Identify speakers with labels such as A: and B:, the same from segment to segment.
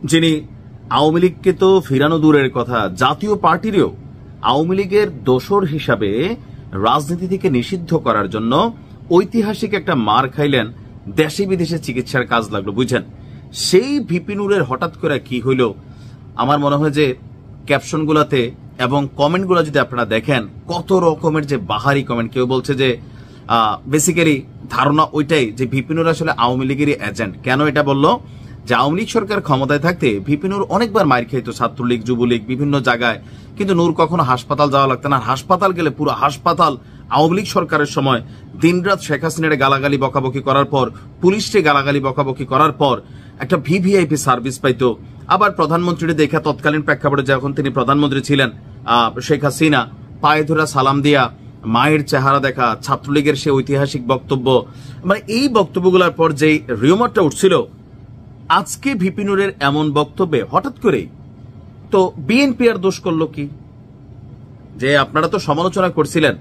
A: যিনি আওয়ামী লীগকে তো ফিরানো দূরের কথা, জাতীয় পার্টিরও আওয়ামী লীগের দোসর হিসাবে রাজনীতি থেকে নিষিদ্ধ করার জন্য ঐতিহাসিক একটা মার খাইলেন, দেশে বিদেশে চিকিৎসার কাজ লাগলো, বুঝছেন? সেই ভিপি নুরের হঠাৎ করে কি হইল, আমার মনে হয় যে ক্যাপশনগুলোতে এবং কমেন্টগুলো যদি আপনারা দেখেন, কত রকমের যে বাহারি কমেন্ট। কেউ বলছে যে বেসিক্যালি ধারণা ওইটাই যে ভিপি নুর আসলে আওয়ামী লীগেরই এজেন্ট। কেন এটা বললো? যে আওয়ামী লীগ সরকার ক্ষমতায় থাকতে ভিপি নুর অনেকবার মার খাইতো, ছাত্রলীগ যুবলীগ বিভিন্ন জায়গায়, কিন্তু নূর কখনো হাসপাতাল যাওয়া লাগতো না। হাসপাতাল গেলে পুরো হাসপাতাল আওয়ামী লীগ সরকারের সময় দিনরাত শেখ হাসিনার গালাগালি বকাবকি করার পর, পুলিশকে গালাগালি বকাবকি করার পর একটা ভিভিআইপি সার্ভিস পাইতো। আবার প্রধানমন্ত্রীর দেখা তৎকালীন প্রেক্ষাপটে যখন তিনি প্রধানমন্ত্রী ছিলেন, শেখ হাসিনা পায়ে ধরা সালাম দিয়া, মায়ের চেহারা দেখা, ছাত্রলীগের সে ঐতিহাসিক বক্তব্য, মানে এই বক্তব্যগুলোর পর যে রিউমারটা উঠছিল, আজকে ভিপি নুরের এমন বক্তব্যে হঠাৎ করেই তো বিএনপি আর দোষ করলো কি? যে আপনারা তো সমালোচনা করছিলেন,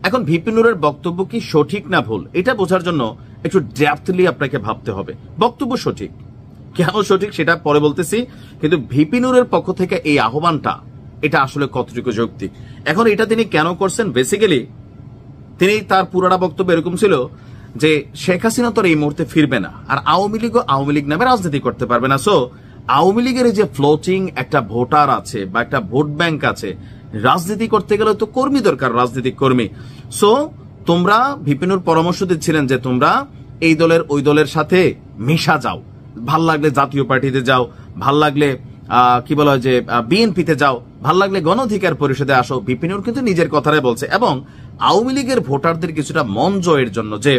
A: এখন ভিপি নুরের বক্তব্য কি সঠিক না ভুল এটা বোঝার জন্য একটু ডেপথলি আপনাকে ভাবতে হবে। বক্তব্য সঠিক, কেন সঠিক সেটা পরে বলতেছি, কিন্তু ভিপি নুরের পক্ষ থেকে এই আহ্বানটা এটা আসলে কতটুকু যৌক্তিক। এখন এটা তিনি কেন করছেন? বেসিক্যালি তিনি তার পুরাটা বক্তব্য এরকম ছিল যে শেখ হাসিনা তো এই মুহূর্তে ফিরবে না, আর আওয়ামী লীগও আওয়ামী লীগ নামে রাজনীতি করতে পারবে না। সো আওয়ামী লীগের যে ফ্লোটিং একটা ভোটার আছে বা একটা ভোট ব্যাংক আছে, রাজনীতি করতে গেলে তো কর্মী দরকার, রাজনৈতিক কর্মী। সো তোমরা ভিপিনুর পরামর্শ দিচ্ছিলেন যে তোমরা এই দলের ওই দলের সাথে মিশা যাও, ভাল লাগলে জাতীয় পার্টিতে যাও, ভাল লাগলে কি বলা হয় যে বিএনপিতে যাও, ভাল লাগলে গণ অধিকার পরিষদে আসো। ভিপিনুর কিন্তু নিজের কথাটাই বলছে এবং আওয়ামী লীগের ভোটারদের কিছুটা মন জয়ের জন্য। যে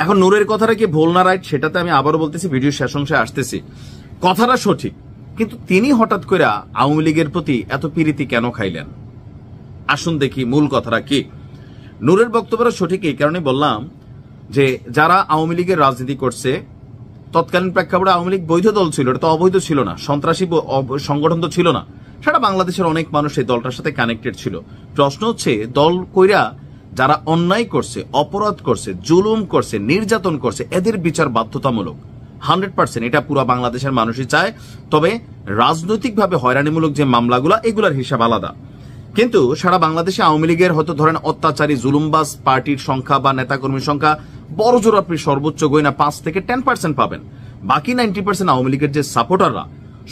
A: এখন নূরের কথাটা কি ভুল না রাইট সেটাতে আমি আবারও বলতেছি, ভিডিও শেষ অংশে আসতেছি, কথাটা সঠিক, কিন্তু তিনি হঠাৎ করে আওয়ামী লীগের প্রতি এত প্রীতি কেন খাইলেন? আসুন দেখি মূল কথাটা কি। নূরের বক্তব্যটা সঠিক এই কারণে বললাম যে যারা আওয়ামী লীগের রাজনীতি করছে, তৎকালীন প্রেক্ষাপটে আওয়ামী লীগ বৈধ দল ছিল, এটা তো অবৈধ ছিল না, সন্ত্রাসী সংগঠন তো ছিল না, সারা বাংলাদেশের অনেক মানুষ এই দলটার সাথে কানেক্টেড ছিল। প্রশ্ন হচ্ছে দল কইরা যারা অন্যায় করছে, অপরাধ করছে, জুলুম করছে, নির্যাতন করছে, এদের বিচার বাধ্যতামূলক 100%, এটা পুরো বাংলাদেশের মানুষই চায়। তবে রাজনৈতিকভাবে হয়রানিমূলক যে মামলাগুলো, এগুলোর হিসাব আলাদা। কিন্তু সারা বাংলাদেশে আওয়ামী লীগের হয়তো ধরেন অত্যাচারী জুলুমবাজ পার্টির সংখ্যা বা নেতাকর্মীর সংখ্যা বড় জোর আপনি সর্বোচ্চ গয়না 5 থেকে 10% পাবেন। বাকি 90% আওয়ামী লীগের যে সাপোর্টাররা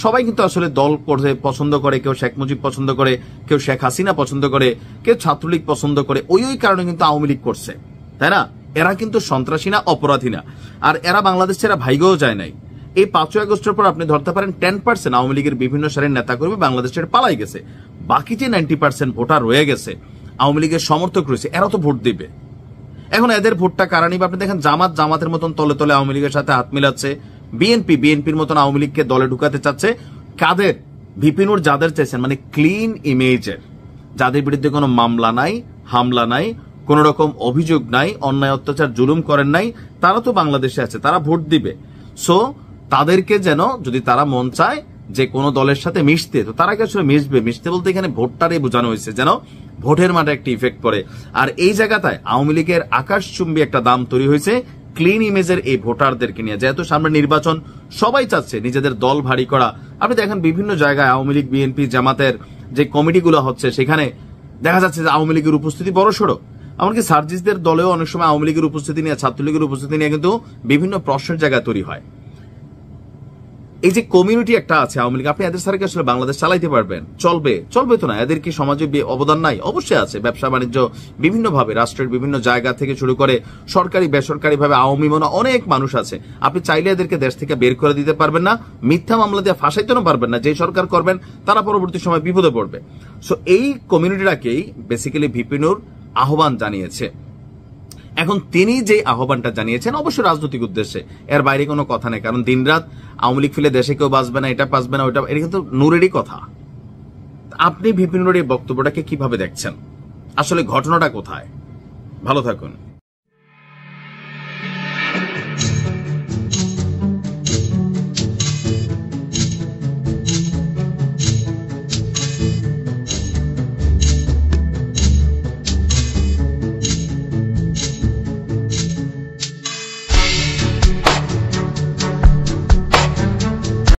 A: সবাই কিন্তু আসলে দল করতে পছন্দ করে, কেউ শেখ মুজিব পছন্দ করে, কেউ শেখ হাসিনা পছন্দ করে, কেউ ছাত্রলীগ পছন্দ করে। ওই কারণে কিন্তু আওয়ামী লীগ করছে, তাই না? এরা কিন্তু সন্ত্রাসী না, অপরাধী না, আর এরা বাংলাদেশ ছেড়ে ভাইগেও যায় নাই। এই 5 আগস্টের পর আপনি ধরতে পারেন 10% আওয়ামী লীগের বিভিন্ন সারের নেতাকর্মী বাংলাদেশ ছেড়ে পালাই গেছে। বাকি যে 90% ভোটার রয়ে গেছে, আওয়ামী লীগের সমর্থক রয়েছে, এরা তো ভোট দিবে। এখন এদের ভোটটা কারা নিবে? আপনি দেখেন জামাতের মতন তলে তলে আওয়ামী লীগের সাথে হাত মিলাচ্ছে, বিএনপির মতন আওয়ামী লীগকে দলে ঢুকাতে চাচ্ছে। কাদের? ভিপিনুর যাদের চাইছেন, মানে ক্লিন ইমেজের, যাদের বিরুদ্ধে কোনো মামলা নাই, হামলা নাই, কোন রকম অভিযোগ নাই, অন্যায় অত্যাচার জুলুম করেন নাই, তারা তো বাংলাদেশে আছে, তারা ভোট দিবে। সো তাদেরকে যেন, যদি তারা মন চায় যে কোন দলের সাথে মিশতে, তো তারা কি আসলে মিশতে বলতে এখানে ভোটটারই বোঝানো হয়েছে, যেন ভোটের মাঠে একটা ইফেক্ট পড়ে। আর এই জায়গাটায় আওয়ামী লীগের আকাশচুম্বী একটা দাম তৈরি হয়েছে ক্লিন ইমেজের এই ভোটারদেরকে নিয়ে। যেহেতু সামনে নির্বাচন, সবাই চাচ্ছে নিজেদের দল ভারী করা। আপনি দেখেন বিভিন্ন জায়গায় আওয়ামী লীগ, বিএনপি, জামাতের যে কমিটিগুলো হচ্ছে, সেখানে দেখা যাচ্ছে যে আওয়ামী লীগের উপস্থিতি বড়সড়। এমনকি সার্জিসদের দলেও অনেক সময় আওয়ামী লীগের উপস্থিতি নিয়ে, ছাত্রলীগের উপস্থিতি নিয়ে কিন্তু বিভিন্ন প্রশ্নের জায়গা তৈরি হয়। এই যে কমিউনিটি একটা আছে আওয়ামী লীগ, আপনি এদের সাথে আসলে বাংলাদেশ চালাইতে পারবেন? চলবে তো না। এদের কি সমাজে অবদান নাই? অবশ্যই আছে। ব্যবসা বাণিজ্য বিভিন্নভাবে, রাষ্ট্রের বিভিন্ন জায়গা থেকে শুরু করে সরকারি বেসরকারি ভাবে আওয়ামী মনে অনেক মানুষ আছে। আপনি চাইলে এদেরকে দেশ থেকে বের করে দিতে পারবেন না, মিথ্যা মামলা দিয়ে ফাঁসাইতেও পারবেন না। যে সরকার করবেন তারা পরবর্তী সময় বিপদে পড়বে। সো এই কমিউনিটিটাকেই বেসিক্যালি ভিপিনুর আহ্বান জানিয়েছে। এখন তিনি যে আহ্বানটা জানিয়েছেন অবশ্যই রাজনৈতিক উদ্দেশ্যে, এর বাইরে কোনো কথা নেই। কারণ দিনরাত আওয়ামী লীগ ফেলে দেশে কেউ বাঁচবে না, এটা বাঁচবে না, ওইটা, এটা কিন্তু নূরেরই কথা। আপনি ভিপিনুরের এই বক্তব্যটাকে কিভাবে দেখছেন? আসলে ঘটনাটা কোথায়? ভালো থাকুন।